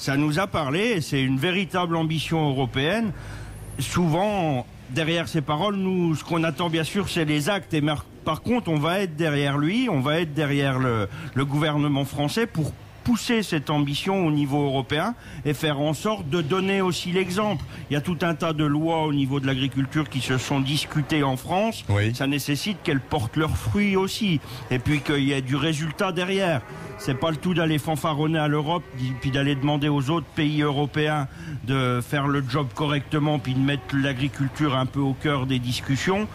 ça nous a parlé, et c'est une véritable ambition européenne. Souvent, derrière ces paroles, nous, ce qu'on attend bien sûr, c'est les actes. Et par contre, on va être derrière lui, on va être derrière le gouvernement français pour pousser cette ambition au niveau européen et faire en sorte de donner aussi l'exemple. Il y a tout un tas de lois au niveau de l'agriculture qui se sont discutées en France. Oui. Ça nécessite qu'elles portent leurs fruits aussi. Et puis qu'il y ait du résultat derrière. C'est pas le tout d'aller fanfaronner à l'Europe, puis d'aller demander aux autres pays européens de faire le job correctement, puis de mettre l'agriculture un peu au cœur des discussions,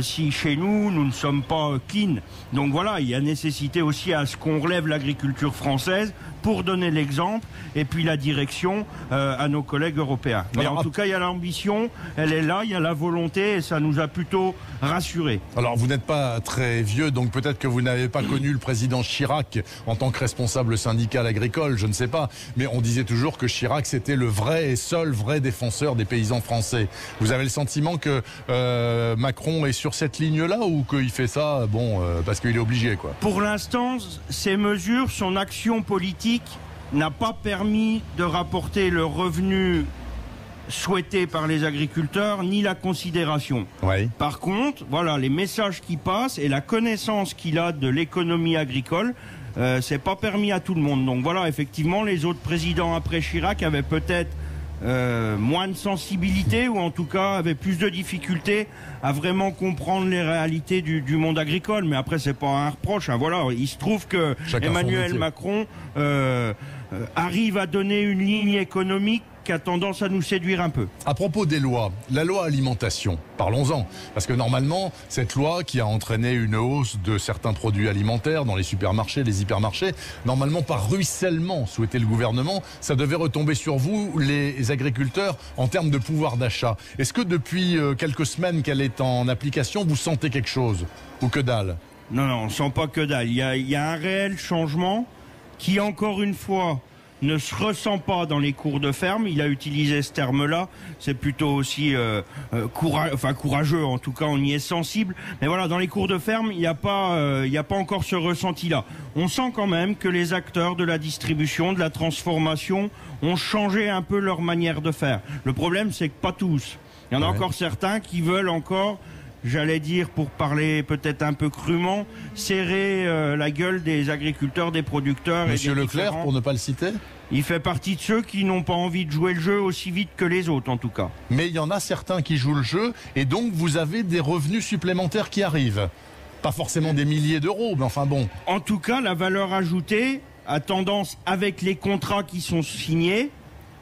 si chez nous, nous ne sommes pas clean. Donc voilà, il y a nécessité aussi à ce qu'on relève l'agriculture française pour donner l'exemple et puis la direction à nos collègues européens. Mais alors, en tout cas, il y a l'ambition, elle est là, il y a la volonté et ça nous a plutôt rassurés. Alors, vous n'êtes pas très vieux, donc peut-être que vous n'avez pas connu le président Chirac en tant que responsable syndical agricole, je ne sais pas. Mais on disait toujours que Chirac, c'était le vrai et seul vrai défenseur des paysans français. Vous avez le sentiment que Macron est sur cette ligne-là ou qu'il fait ça, bon, parce qu'il est obligé, quoi? Pour l'instant, ces mesures, son action politique n'a pas permis de rapporter le revenu souhaité par les agriculteurs, ni la considération. Oui. Par contre, voilà, les messages qui passent et la connaissance qu'il a de l'économie agricole, c'est pas permis à tout le monde. Donc voilà, effectivement, les autres présidents après Chirac avaient peut-être moins de sensibilité ou en tout cas avaient plus de difficultés à vraiment comprendre les réalités du monde agricole. Mais après, c'est pas un reproche. Hein. Voilà, il se trouve que Emmanuel Macron arrive à donner une ligne économique qui a tendance à nous séduire un peu. À propos des lois, la loi alimentation, parlons-en. Parce que normalement, cette loi qui a entraîné une hausse de certains produits alimentaires dans les supermarchés, les hypermarchés, normalement par ruissellement, souhaitait le gouvernement, ça devait retomber sur vous, les agriculteurs, en termes de pouvoir d'achat. Est-ce que depuis quelques semaines qu'elle est en application, vous sentez quelque chose? Ou que dalle? Non, on ne sent pas que dalle. Il y a un réel changement qui, encore une fois, ne se ressent pas dans les cours de ferme. Il a utilisé ce terme-là. C'est plutôt aussi courageux. En tout cas, on y est sensible. Mais voilà, dans les cours de ferme, il n'y a pas encore ce ressenti-là. On sent quand même que les acteurs de la distribution, de la transformation, ont changé un peu leur manière de faire. Le problème, c'est que pas tous. Il y en a encore certains qui veulent encore, j'allais dire, pour parler peut-être un peu crûment, serrer la gueule des agriculteurs, des producteurs. Monsieur Leclerc, pour ne pas le citer? Il fait partie de ceux qui n'ont pas envie de jouer le jeu aussi vite que les autres, en tout cas. Mais il y en a certains qui jouent le jeu, et donc vous avez des revenus supplémentaires qui arrivent. Pas forcément des milliers d'euros, mais enfin bon. En tout cas, la valeur ajoutée a tendance, avec les contrats qui sont signés,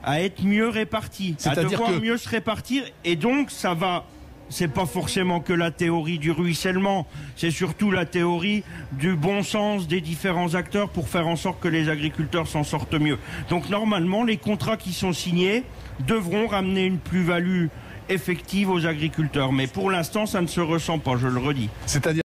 à être mieux répartie, à devoir mieux se répartir, et donc ça va... C'est pas forcément que la théorie du ruissellement, c'est surtout la théorie du bon sens des différents acteurs pour faire en sorte que les agriculteurs s'en sortent mieux. Donc normalement, les contrats qui sont signés devront ramener une plus-value effective aux agriculteurs. Mais pour l'instant, ça ne se ressent pas, je le redis. C'est-à-dire